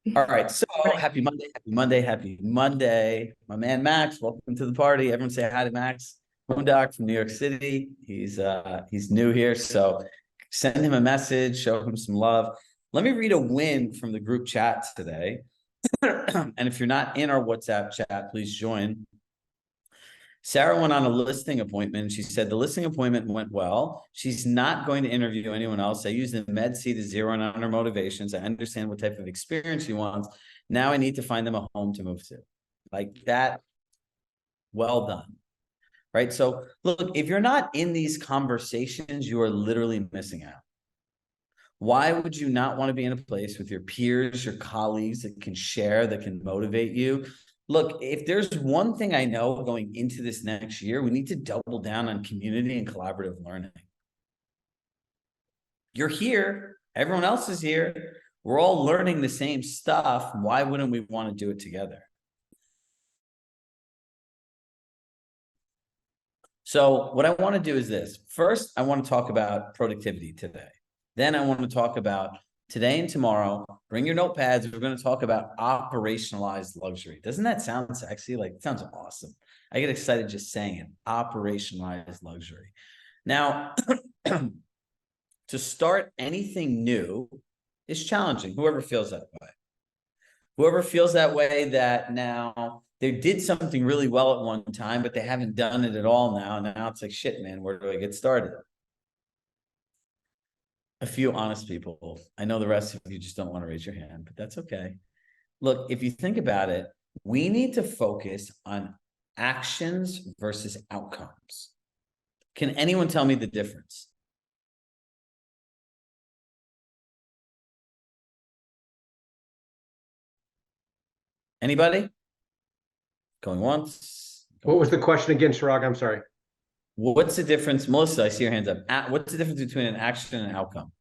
All right, so Right. happy Monday, happy Monday, happy Monday. My man Max, welcome to the party. Everyone say hi to Max. Moondoc from New York City. He's new here, so send him a message, show him some love. Let me read a win from the group chat today. And if you're not in our WhatsApp chat, please join. Sarah went on a listing appointment. She said the listing appointment went well. She's not going to interview anyone else. I used the Med C to zero in on her motivations. I understand what type of experience she wants. Now I need to find them a home to move to. Like that, well done. Right. So look, if you're not in these conversations, you are literally missing out. Why would you not want to be in a place with your peers, your colleagues that can share, that can motivate you? Look, if there's one thing I know going into this next year, we need to double down on community and collaborative learning. You're here, everyone else is here. We're all learning the same stuff. Why wouldn't we want to do it together? So, what I want to do is this. First, I want to talk about productivity today. Then, I want to talk about today and tomorrow. Bring your notepads. We're going to talk about operationalized luxury. Doesn't that sound sexy? Like, it sounds awesome. I get excited just saying it. Operationalized luxury. Now, to start anything new is challenging. Whoever feels that way. Whoever feels that way, that now they did something really well at one time, but they haven't done it at all now. Now it's like, shit, man, where do I get started? A few honest people. I know the rest of you just don't want to raise your hand, but that's okay. Look, if you think about it, we need to focus on actions versus outcomes. Can anyone tell me the difference? Anybody? Going once, What going was the question again, Chirag? I'm sorry. What's the difference? Melissa, I see your hands up. What's the difference between an action and an outcome?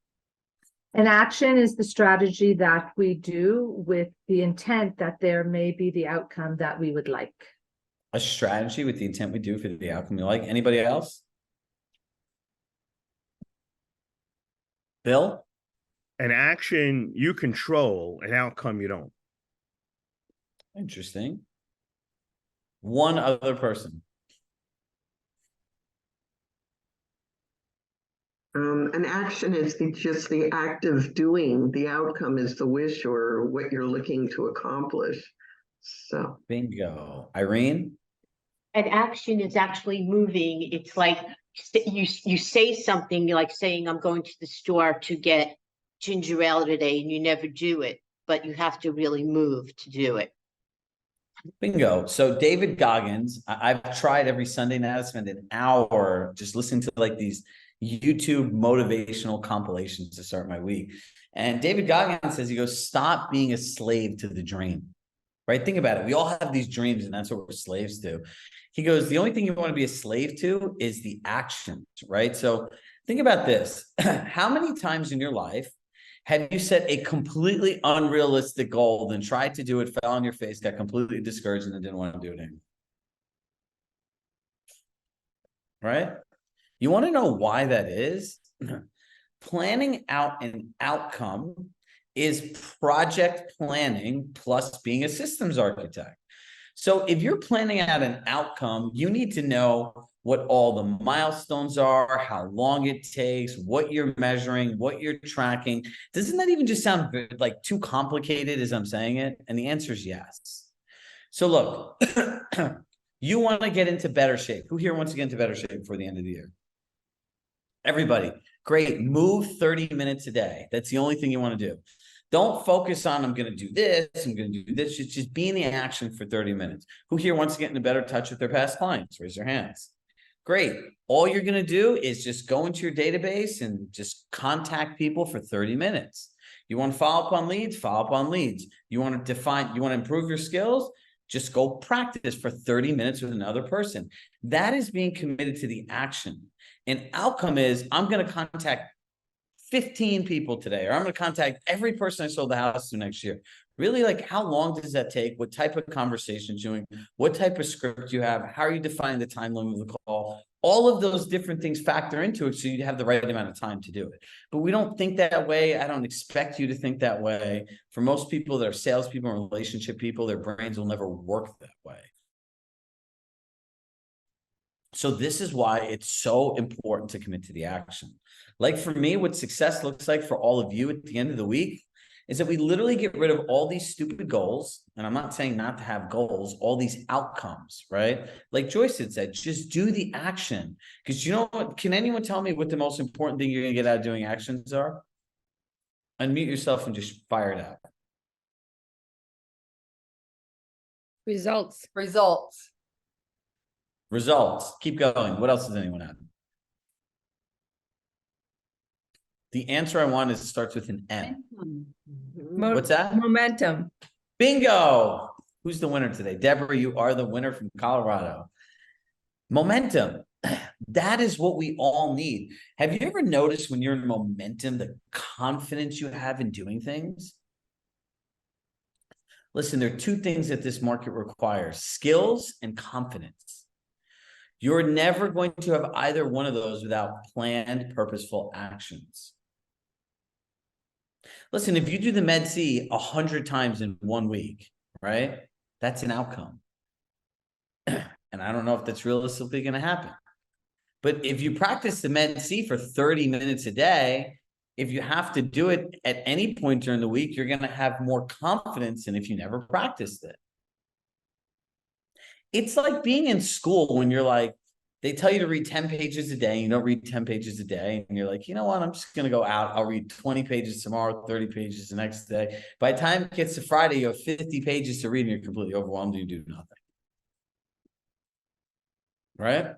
An action is the strategy that we do with the intent that there may be the outcome that we would like. A strategy with the intent we do for the outcome we like. Anybody else? Bill? An action you control, an outcome you don't. Interesting. One other person. An action is just the act of doing. The outcome is the wish or what you're looking to accomplish. So, Bingo. Irene? An action is actually moving. It's like you say something like saying, I'm going to the store to get ginger ale today, and you never do it, but you have to really move to do it. Bingo. So David Goggins, I've tried every Sunday now to spend an hour just listening to like these YouTube motivational compilations to start my week. And David Goggins says, he goes, stop being a slave to the dream. Right? Think about it. We all have these dreams, and that's what we're slaves to. He goes, the only thing you want to be a slave to is the actions, right? So think about this. How many times in your life have you set a completely unrealistic goal, then tried to do it, fell on your face, got completely discouraged, and then didn't want to do it anymore? Right? You want to know why that is? Planning out an outcome is project planning plus being a systems architect. So if you're planning out an outcome, you need to know what all the milestones are, how long it takes, what you're measuring, what you're tracking. Doesn't that even just sound like too complicated as I'm saying it? And the answer is yes. So look, you want to get into better shape. Who here wants to get into better shape before the end of the year? Everybody. Great. Move 30 minutes a day. That's the only thing you want to do. Don't focus on, I'm going to do this, I'm going to do this. Just be in the action for 30 minutes. Who here wants to get in a better touch with their past clients? Raise your hands. Great. All you're going to do is just go into your database and just contact people for 30 minutes. You want to follow up on leads? Follow up on leads. You want to define, you want to improve your skills? Just go practice for 30 minutes with another person. That is being committed to the action. An outcome is, I'm going to contact 15 people today, or I'm going to contact every person I sold the house to next year. Really, like, how long does that take? What type of conversations you're doing? What type of script you have? How are you defining the time limit of the call? All of those different things factor into it so you have the right amount of time to do it. But we don't think that way. I don't expect you to think that way. For most people that are salespeople and relationship people, their brains will never work that way. So this is why it's so important to commit to the action. Like for me, what success looks like for all of you at the end of the week is that we literally get rid of all these stupid goals. And I'm not saying not to have goals, all these outcomes, right? Like Joyce had said, just do the action. Because you know what? Can anyone tell me what the most important thing you're going to get out of doing actions are? Unmute yourself and just fire it out. Results. Results. Results. Keep going. What else does anyone have? The answer I want is it starts with an M. What's that? Momentum. Bingo. Who's the winner today? Deborah, you are the winner from Colorado. Momentum. That is what we all need. Have you ever noticed when you're in momentum, the confidence you have in doing things? Listen, there are two things that this market requires: skills and confidence. You're never going to have either one of those without planned, purposeful actions. Listen, if you do the Med C 100 times in 1 week, right? That's an outcome. And I don't know if that's realistically going to happen. But if you practice the Med C for 30 minutes a day, if you have to do it at any point during the week, you're going to have more confidence than if you never practiced it. It's like being in school when you're like, they tell you to read 10 pages a day. You don't read 10 pages a day. And you're like, you know what? I'm just going to go out. I'll read 20 pages tomorrow, 30 pages the next day. By the time it gets to Friday, you have 50 pages to read and you're completely overwhelmed and you do nothing. Right?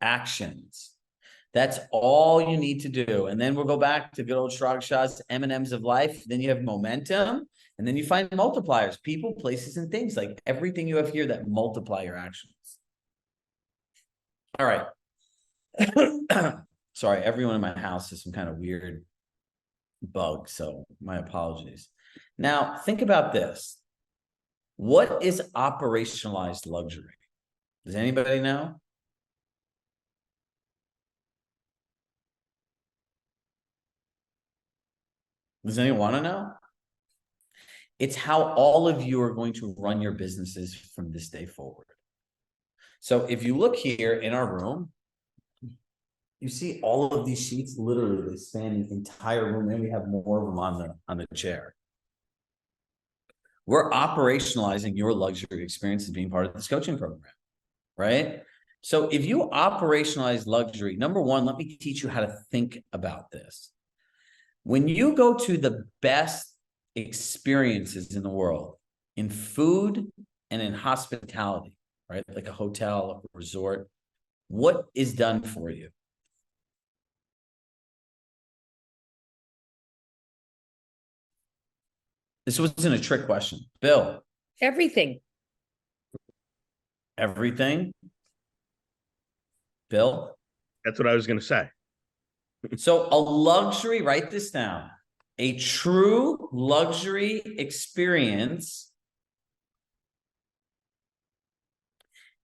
Actions. That's all you need to do. And then we'll go back to good old Chirag Shah's M&Ms of life. Then you have momentum. And then you find multipliers, people, places, and things, like everything you have here that multiply your actions. All right. Sorry, everyone in my house has some kind of weird bug, so my apologies. Now, think about this. What is operationalized luxury? Does anybody know? Does anyone want to know? It's how all of you are going to run your businesses from this day forward. So if you look here in our room, you see all of these sheets, literally they span the entire room, and we have more of them on the chair. We're operationalizing your luxury experience as being part of this coaching program, right? So if you operationalize luxury, number one, let me teach you how to think about this. When you go to the best experiences in the world, in food and in hospitality, right? Like a hotel, a resort, what is done for you? This wasn't a trick question. Bill. Everything. Everything? Bill? That's what I was going to say. So a luxury, write this down. A true luxury experience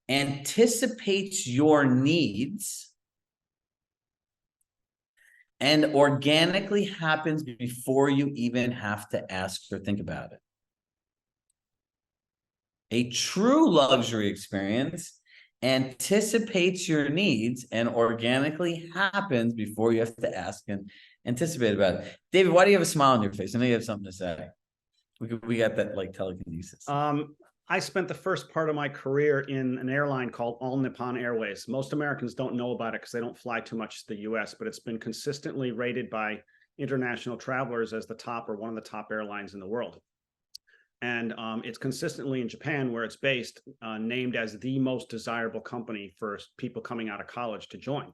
anticipates your needs and organically happens before you even have to ask or think about it. A true luxury experience anticipates your needs and organically happens before you have to ask and anticipate about it. David, why do you have a smile on your face? I know you have something to say. We got that like telekinesis. I spent the first part of my career in an airline called All Nippon Airways. Most Americans don't know about it because they don't fly too much to the US, but it's been consistently rated by international travelers as the top or one of the top airlines in the world. And it's consistently in Japan, where it's based, named as the most desirable company for people coming out of college to join.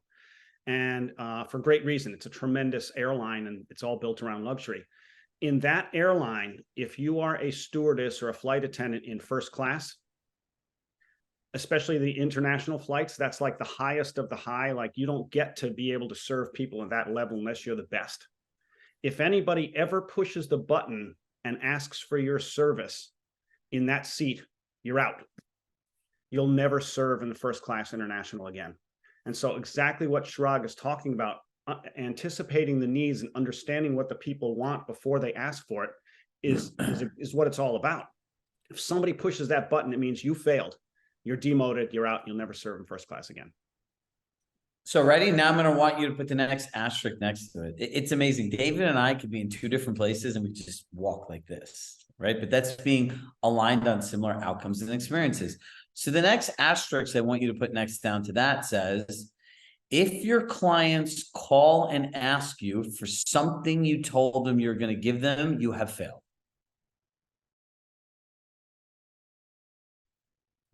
And for great reason. It's a tremendous airline, and it's all built around luxury. In that airline, if you are a stewardess or a flight attendant in first class, especially the international flights, that's like the highest of the high. Like you don't get to be able to serve people at that level unless you're the best. If anybody ever pushes the button and asks for your service in that seat, you're out. You'll never serve in the first class international again. And so exactly what Chirag is talking about, anticipating the needs and understanding what the people want before they ask for it is what it's all about. If somebody pushes that button, it means you failed. You're demoted, you're out, you'll never serve in first class again. So ready? Now I'm going to want you to put the next asterisk next to it. It's amazing. David and I could be in two different places and we just walk like this, right? But that's being aligned on similar outcomes and experiences. So the next asterisk I want you to put next down to that says, if your clients call and ask you for something you told them you're going to give them, you have failed.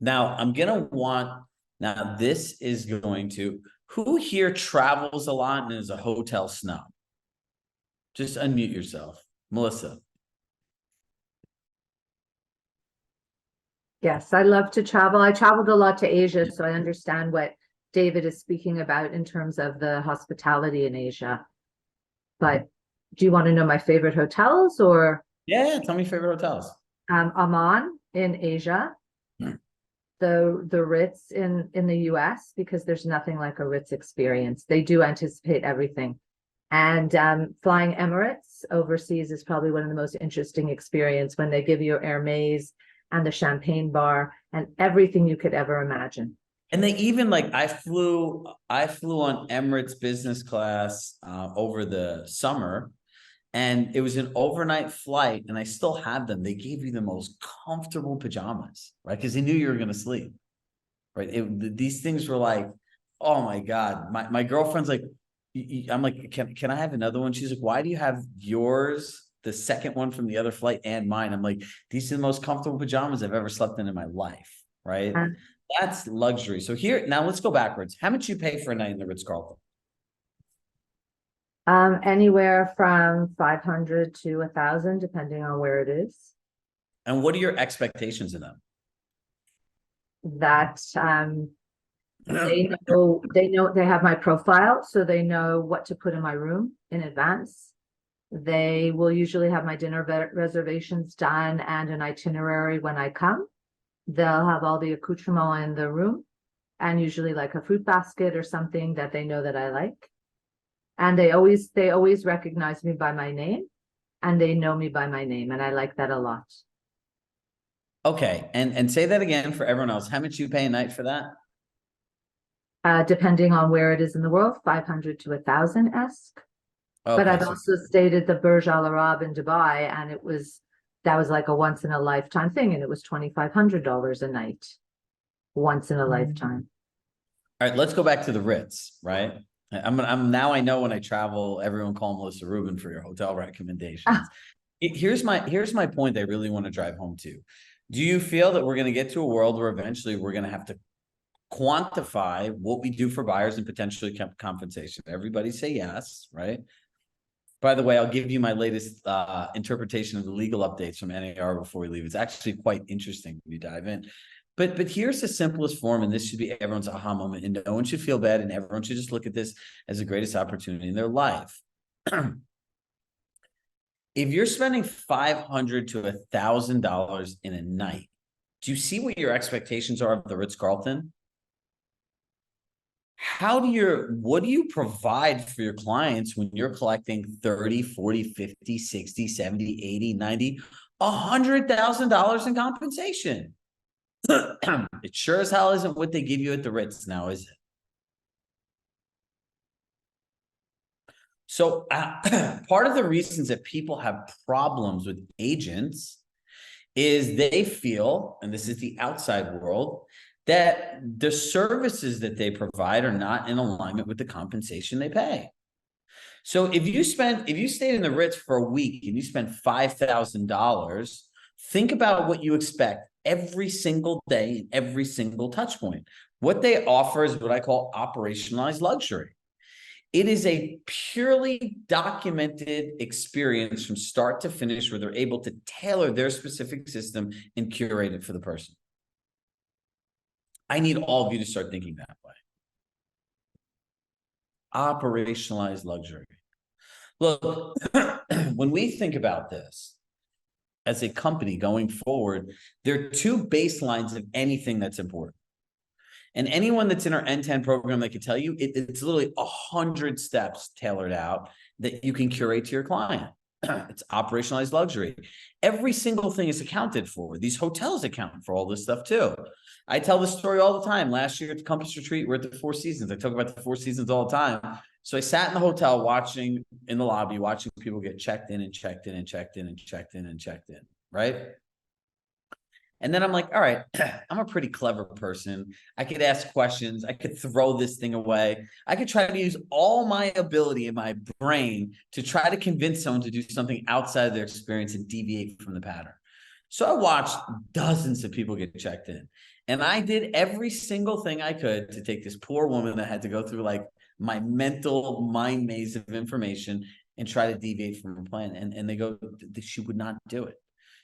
Now, I'm going to want, now this is going to, who here travels a lot and is a hotel snob? Just unmute yourself. Melissa. Yes, I love to travel. I traveled a lot to Asia, so I understand what David is speaking about in terms of the hospitality in Asia. But do you want to know my favorite hotels or? Yeah, tell me favorite hotels. Amman in Asia. The Ritz in the US, because there's nothing like a Ritz experience. They do anticipate everything. And flying Emirates overseas is probably one of the most interesting experience when they give you Hermes and the champagne bar and everything you could ever imagine. And they even like, I flew on Emirates business class over the summer, and it was an overnight flight, and I still have them. They gave you the most comfortable pajamas, right? Because they knew you were going to sleep, right? These things were like, oh my God. My girlfriend's like, I'm like, can I have another one? She's like, why do you have yours, the second one from the other flight, and mine? I'm like, these are the most comfortable pajamas I've ever slept in my life, right? That's luxury. So here, now let's go backwards. How much you pay for a night in the Ritz-Carlton? Anywhere from 500 to 1,000, depending on where it is. And what are your expectations of them? That they know they have my profile, so they know what to put in my room in advance. They will usually have my dinner reservations done and an itinerary when I come. They'll have all the accoutrements in the room and usually like a fruit basket or something that they know that I like. And they always recognize me by my name and they know me by my name. And I like that a lot. Okay. And say that again for everyone else. How much you pay a night for that? Depending on where it is in the world, 500 to 1,000 esque. Okay, but I've also stayed at the Burj Al Arab in Dubai, and that was like a once in a lifetime thing, and it was $2,500 a night, once in a lifetime. All right, let's go back to the Ritz, right? I'm now I know when I travel, everyone call Melissa Rubin for your hotel recommendations. Here's my point I really want to drive home to. Do you feel that we're going to get to a world where eventually we're going to have to quantify what we do for buyers and potentially compensation? Everybody say yes, right? By the way, I'll give you my latest interpretation of the legal updates from NAR before we leave. It's actually quite interesting when you dive in. But here's the simplest form, and this should be everyone's aha moment, and no one should feel bad, and everyone should just look at this as the greatest opportunity in their life. If you're spending $500 to $1,000 in a night, do you see what your expectations are of the Ritz-Carlton? What do you provide for your clients when you're collecting 30, 40, 50, 60, 70, 80, 90, $100,000 in compensation? It sure as hell isn't what they give you at the Ritz now, is it? So part of the reasons that people have problems with agents is they feel, and this is the outside world, that the services that they provide are not in alignment with the compensation they pay. So if you stayed in the Ritz for a week and you spent $5,000, think about what you expect every single day and every single touch point. What they offer is what I call operationalized luxury. It is a purely documented experience from start to finish where they're able to tailor their specific system and curate it for the person. I need all of you to start thinking that way. Operationalized luxury. Look, when we think about this as a company going forward, there are two baselines of anything that's important. And anyone that's in our end-to-end program, they can tell you it's literally 100 steps tailored out that you can curate to your client. It's operationalized luxury. Every single thing is accounted for. These hotels account for all this stuff too. I tell this story all the time. Last year at the Compass Retreat, we're at the Four Seasons. I talk about the Four Seasons all the time. So I sat in the hotel watching in the lobby, watching people get checked in and checked in and checked in and checked in and checked in, right? And then I'm like, all right, I'm a pretty clever person. I could ask questions. I could throw this thing away. I could try to use all my ability in my brain to try to convince someone to do something outside of their experience and deviate from the pattern. So I watched dozens of people get checked in. And I did every single thing I could to take this poor woman that had to go through like my mental mind maze of information and try to deviate from her plan. And they go, she would not do it.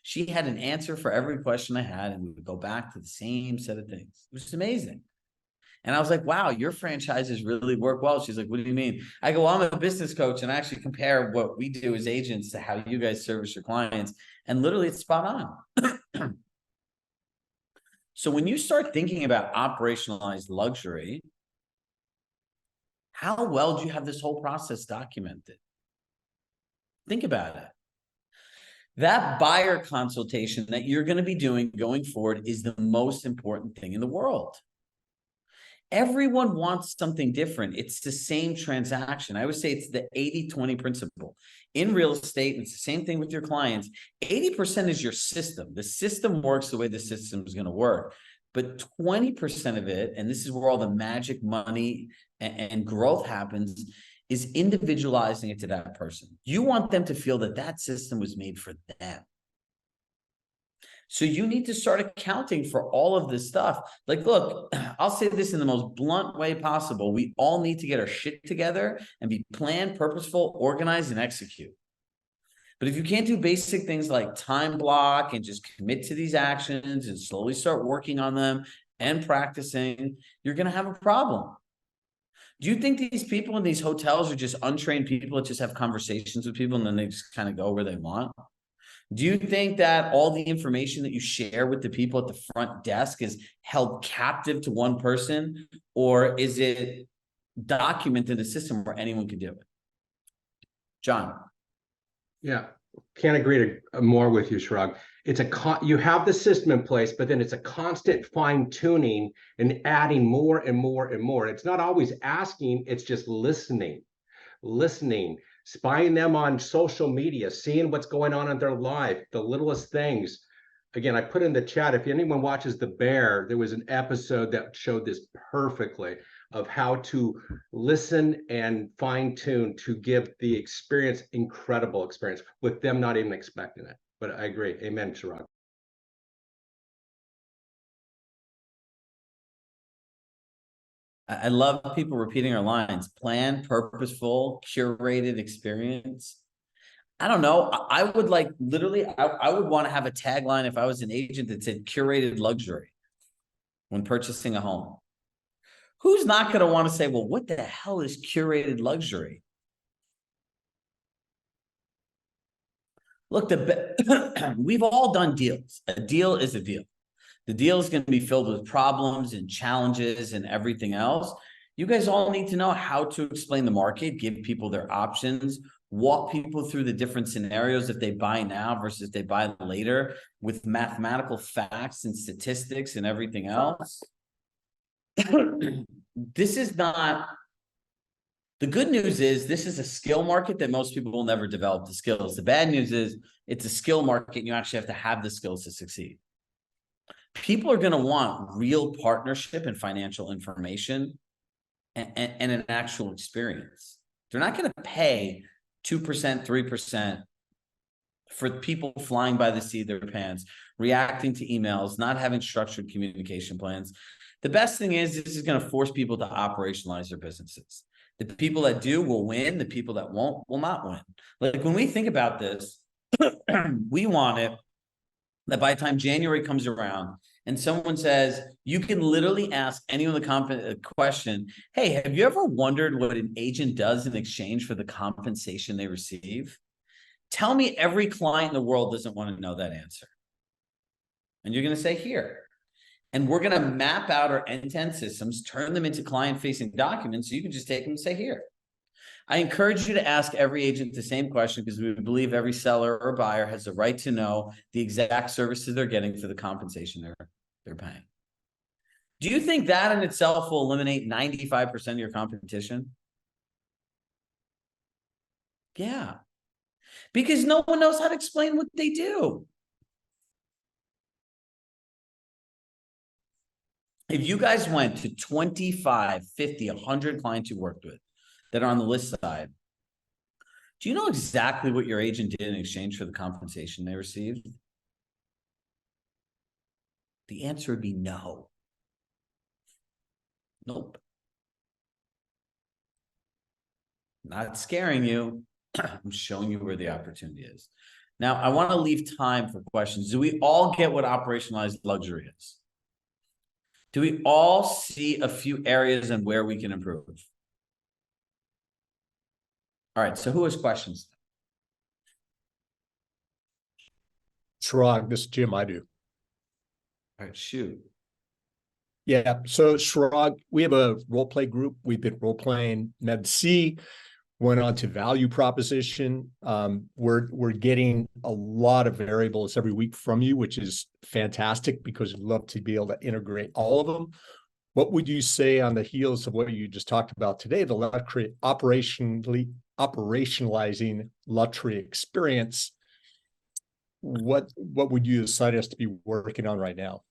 She had an answer for every question I had, and we would go back to the same set of things. It was amazing. And I was like, wow, your franchises really work well. She's like, what do you mean? I go, well, I'm a business coach, and I actually compare what we do as agents to how you guys service your clients. And literally, it's spot on. So when you start thinking about operationalized luxury, how well do you have this whole process documented? Think about it. That buyer consultation that you're going to be doing going forward is the most important thing in the world. Everyone wants something different. It's the same transaction. I would say it's the 80-20 principle. In real estate, it's the same thing with your clients. 80% is your system. The system works the way the system is going to work. But 20% of it, and this is where all the magic money and growth happens, is individualizing it to that person. You want them to feel that that system was made for them. So you need to start accounting for all of this stuff. Like, look, I'll say this in the most blunt way possible. We all need to get our shit together and be planned, purposeful, organized, and execute. But if you can't do basic things like time block and just commit to these actions and slowly start working on them and practicing, you're going to have a problem. Do you think these people in these hotels are just untrained people that just have conversations with people and then they just kind of go where they want? Do you think that all the information that you share with the people at the front desk is held captive to one person, or is it documented in a system where anyone can do it? John. Yeah, can't agree more with you, Chirag. It's you have the system in place, but then it's a constant fine tuning and adding more and more and more. It's not always asking, it's just listening, spying them on social media, seeing what's going on in their life, the littlest things. Again, I put in the chat, if anyone watches The Bear, there was an episode that showed this perfectly of how to listen and fine tune to give the experience, incredible experience, with them not even expecting it. But I agree. Amen, Chirag. I love people repeating our lines. Plan, purposeful, curated experience. I don't know. I would like literally, I would want to have a tagline if I was an agent that said curated luxury when purchasing a home. Who's not going to want to say, well, what the hell is curated luxury? Look, we've all done deals. A deal is a deal. The deal is going to be filled with problems and challenges and everything else. You guys all need to know how to explain the market, give people their options, walk people through the different scenarios if they buy now versus they buy later with mathematical facts and statistics and everything else. This is not, the good news is this is a skill market that most people will never develop the skills. The bad news is it's a skill market and you actually have to have the skills to succeed. People are going to want real partnership and financial information and an actual experience. They're not going to pay 2%, 3% for people flying by the seat of their pants, reacting to emails, not having structured communication plans. The best thing is this is going to force people to operationalize their businesses. The people that do will win. The people that won't will not win. Like when we think about this, we want it that by the time January comes around and someone says, you can literally ask anyone the question, hey, have you ever wondered what an agent does in exchange for the compensation they receive? Tell me every client in the world doesn't want to know that answer. And you're going to say here. And we're going to map out our end-to-end systems, turn them into client-facing documents, so you can just take them and say here. I encourage you to ask every agent the same question because we believe every seller or buyer has the right to know the exact services they're getting for the compensation they're paying. Do you think that in itself will eliminate 95% of your competition? Yeah. Because no one knows how to explain what they do. If you guys went to 25, 50, 100 clients you worked with that are on the list side, do you know exactly what your agent did in exchange for the compensation they received? The answer would be no. Nope. Not scaring you. I'm showing you where the opportunity is. Now, I want to leave time for questions. Do we all get what operationalized luxury is? Do we all see a few areas and where we can improve? All right, so who has questions? Chirag, this is Jim. I do. All right, shoot. Yeah. So Chirag, we have a role play group. We've been role playing Med C, went on to value proposition. We're getting a lot of variables every week from you, which is fantastic because we'd love to be able to integrate all of them. What would you say on the heels of what you just talked about today, the luxury operationalizing luxury experience? What would you decide us to be working on right now?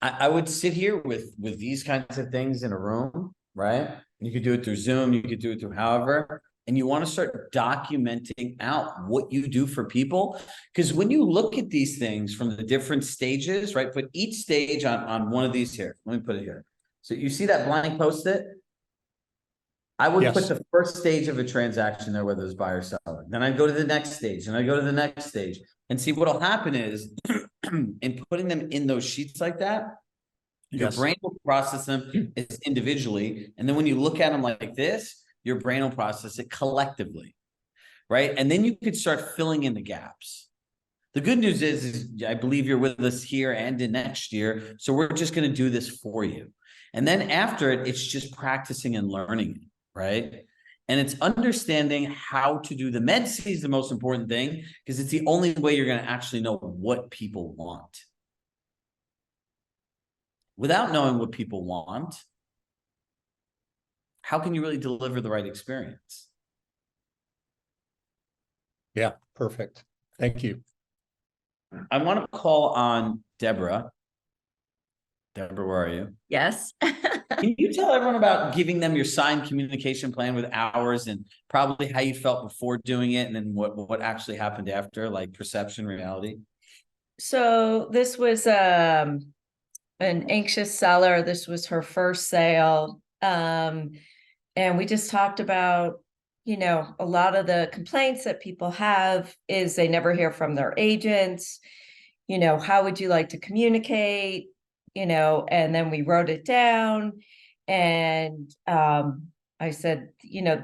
I would sit here with these kinds of things in a room, right? You could do it through Zoom, you could do it through however, and you want to start documenting out what you do for people. Because when you look at these things from the different stages, right? Put each stage on one of these here. Let me put it here. So you see that blank Post-it? I would put the first stage of a transaction there, whether it's buyer or seller. Then I'd go to the next stage, and I go to the next stage. And see, what'll happen is in putting them in those sheets like that, your brain will process them as individually. And then when you look at them like this, your brain will process it collectively, right? And then you could start filling in the gaps. The good news is I believe you're with us here and in next year. So we're just going to do this for you. And then after it, it's just practicing and learning it, right? And it's understanding how to do the Med C is the most important thing because it's the only way you're going to actually know what people want. Without knowing what people want, how can you really deliver the right experience? Yeah, perfect. Thank you. I want to call on Deborah. Deborah, where are you? Yes. Can you tell everyone about giving them your signed communication plan with hours and probably how you felt before doing it and then what actually happened after, like perception, reality? So this was an anxious seller. This was her first sale. And we just talked about, a lot of the complaints that people have is they never hear from their agents. How would you like to communicate? And then we wrote it down. And I said,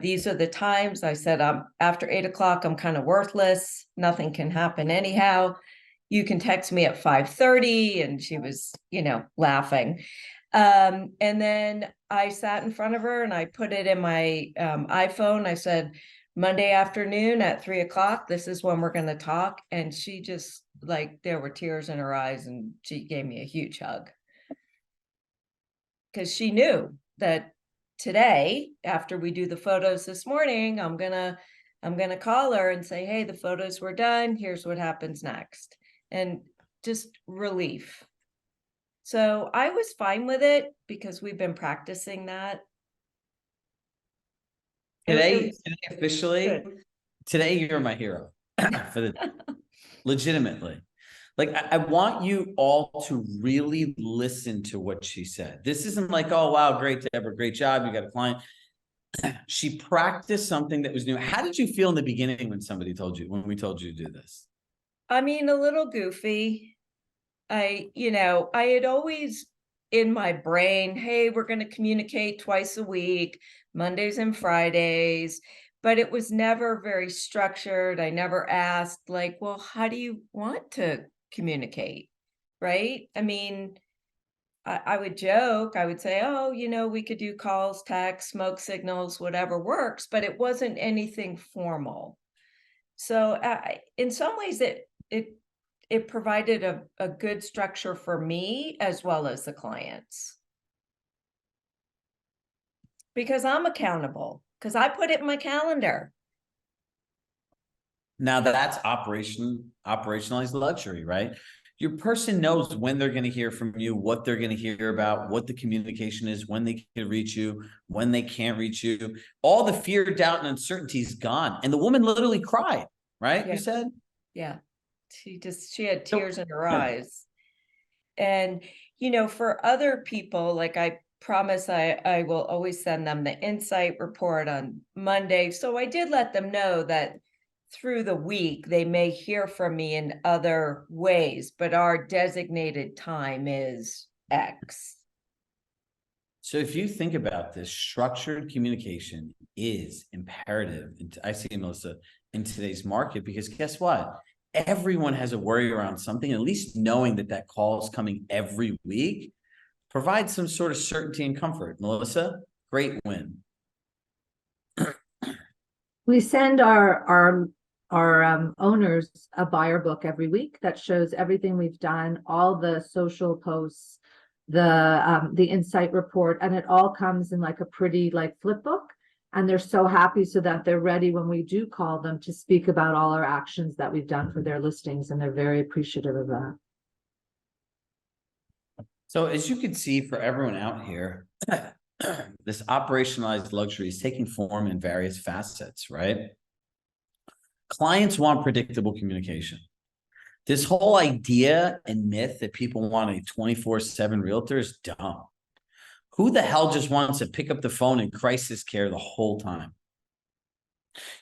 these are the times. I said, after 8 o'clock, I'm kind of worthless. Nothing can happen anyhow. You can text me at 5:30. And she was, laughing. And then I sat in front of her and I put it in my iPhone. I said, Monday afternoon at 3 o'clock, this is when we're going to talk. And she just there were tears in her eyes and she gave me a huge hug. Because she knew that today, after we do the photos this morning, I'm gonna call her and say, hey, the photos were done. Here's what happens next. And just relief. So I was fine with it because we've been practicing that. Today officially, good. Today you're my hero for the legitimately. I want you all to really listen to what she said. This isn't like, oh, wow, great, Deborah, great job. You got a client. She practiced something that was new. How did you feel in the beginning when we told you to do this? I mean, a little goofy. I had always in my brain, hey, we're going to communicate twice a week, Mondays and Fridays, but it was never very structured. I never asked, like, well, how do you want to communicate? Right? I mean, I would joke, I would say, oh, we could do calls, texts, smoke signals, whatever works, but it wasn't anything formal. So in some ways it provided a good structure for me as well as the clients. Because I'm accountable, because I put it in my calendar. Now that's operationalized luxury, right? Your person knows when they're going to hear from you, what they're going to hear about, what the communication is, when they can reach you, when they can't reach you. All the fear, doubt, and uncertainty is gone. And the woman literally cried, right? Yeah. You said? Yeah. She had tears in her eyes. And, for other people, like I promise I will always send them the insight report on Monday. So I did let them know that through the week, they may hear from me in other ways, but our designated time is X. So if you think about this, structured communication is imperative. And I see, Melissa, in today's market, because guess what? Everyone has a worry around something. At least knowing that that call is coming every week provides some sort of certainty and comfort. Melissa, great win. We send our owners a buyer book every week that shows everything we've done, all the social posts, the insight report, and it all comes in like a pretty like flip book. And they're so happy so that they're ready when we do call them to speak about all our actions that we've done for their listings, and they're very appreciative of that. So as you can see, for everyone out here, this operationalized luxury is taking form in various facets, right? Clients want predictable communication. This whole idea and myth that people want a 24/7 realtor is dumb. Who the hell just wants to pick up the phone and crisis care the whole time?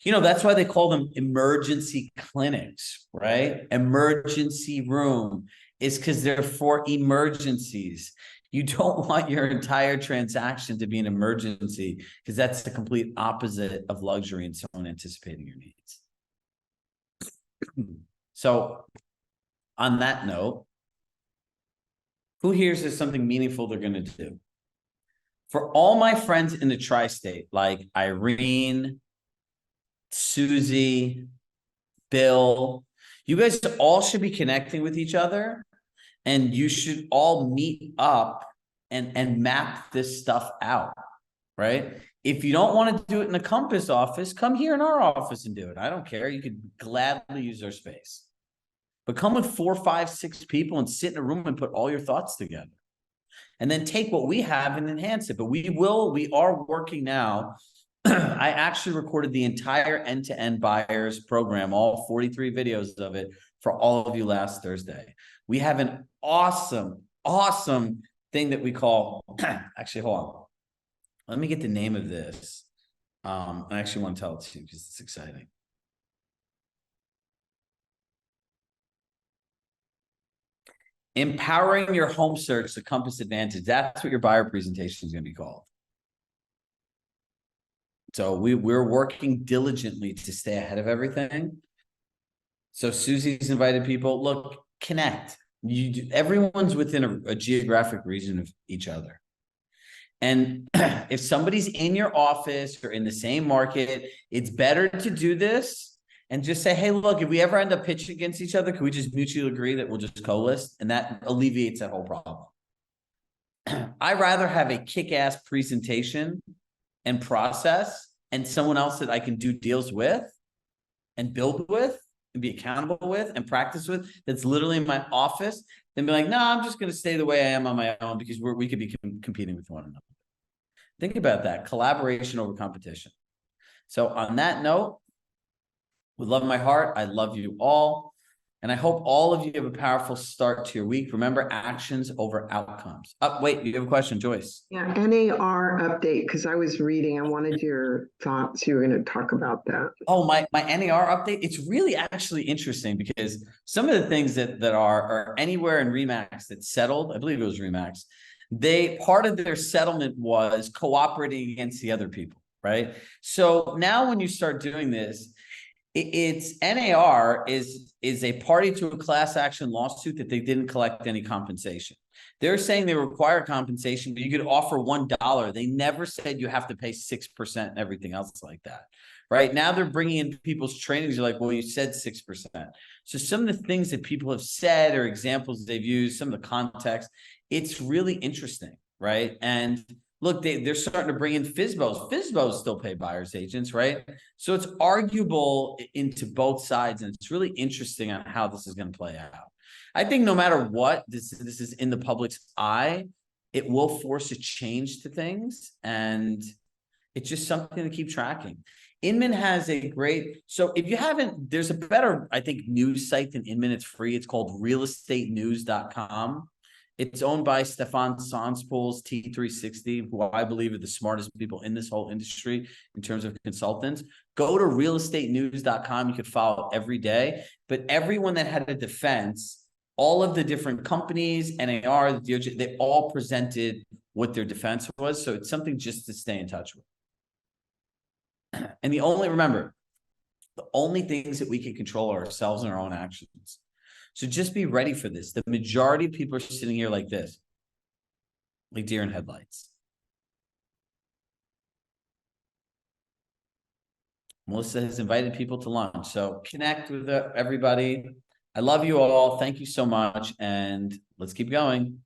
That's why they call them emergency clinics, right? Emergency room is because they're for emergencies. You don't want your entire transaction to be an emergency because that's the complete opposite of luxury and someone anticipating your needs. So on that note, who here says something meaningful they're going to do? For all my friends in the tri-state, like Irene, Susie, Bill, you guys all should be connecting with each other, and you should all meet up and map this stuff out, right? If you don't want to do it in the Compass office, come here in our office and do it. I don't care. You could gladly use our space. But come with 4, 5, 6 people and sit in a room and put all your thoughts together. And then take what we have and enhance it. But we are working now. I actually recorded the entire end-to-end buyers program, all 43 videos of it for all of you last Thursday. We have an awesome thing that we call, actually, hold on. Let me get the name of this. I actually want to tell it to you because it's exciting. Empowering your home search, the Compass Advantage. That's what your buyer presentation is going to be called. So we're working diligently to stay ahead of everything. So Susie's invited people. Look, connect. Everyone's within a geographic region of each other. And if somebody's in your office or in the same market, it's better to do this and just say, hey, look, if we ever end up pitching against each other, can we just mutually agree that we'll just co-list? And that alleviates that whole problem. I'd rather have a kick-ass presentation and process and someone else that I can do deals with and build with and be accountable with and practice with that's literally in my office than be like, no, I'm just going to stay the way I am on my own because we could be competing with one another. Think about that. Collaboration over competition. So on that note, with love in my heart, I love you all. And I hope all of you have a powerful start to your week. Remember, actions over outcomes. Wait, you have a question, Joyce? Yeah, NAR update, because I was reading, I wanted your thoughts. You were going to talk about that. Oh, my NAR update. It's really actually interesting because some of the things that are anywhere in Remax that settled, I believe it was Remax, part of their settlement was cooperating against the other people, right? So now when you start doing this, it's NAR is a party to a class action lawsuit that they didn't collect any compensation. They're saying they require compensation, but you could offer $1. They never said you have to pay 6% and everything else like that. Right now, they're bringing in people's trainings. You're like, well, you said 6%. So some of the things that people have said or examples they've used, some of the context, it's really interesting, right? And look, they're starting to bring in FSBOs. FSBOs still pay buyer's agents, right? So it's arguable into both sides, and it's really interesting on how this is going to play out. I think no matter what, this is in the public's eye, it will force a change to things, and it's just something to keep tracking. Inman has a great, so if you haven't, there's a better, I think, news site than Inman. It's free. It's called realestatenews.com. It's owned by Stefan Sonspool's T360, who I believe are the smartest people in this whole industry in terms of consultants. Go to realestatenews.com. You can follow every day. But everyone that had a defense, all of the different companies, NAR, the DOJ, they all presented what their defense was. So it's something just to stay in touch with. And remember, the only things that we can control are ourselves and our own actions. So just be ready for this. The majority of people are sitting here like this, like deer in headlights. Melissa has invited people to lunch. So connect with everybody. I love you all. Thank you so much. And let's keep going.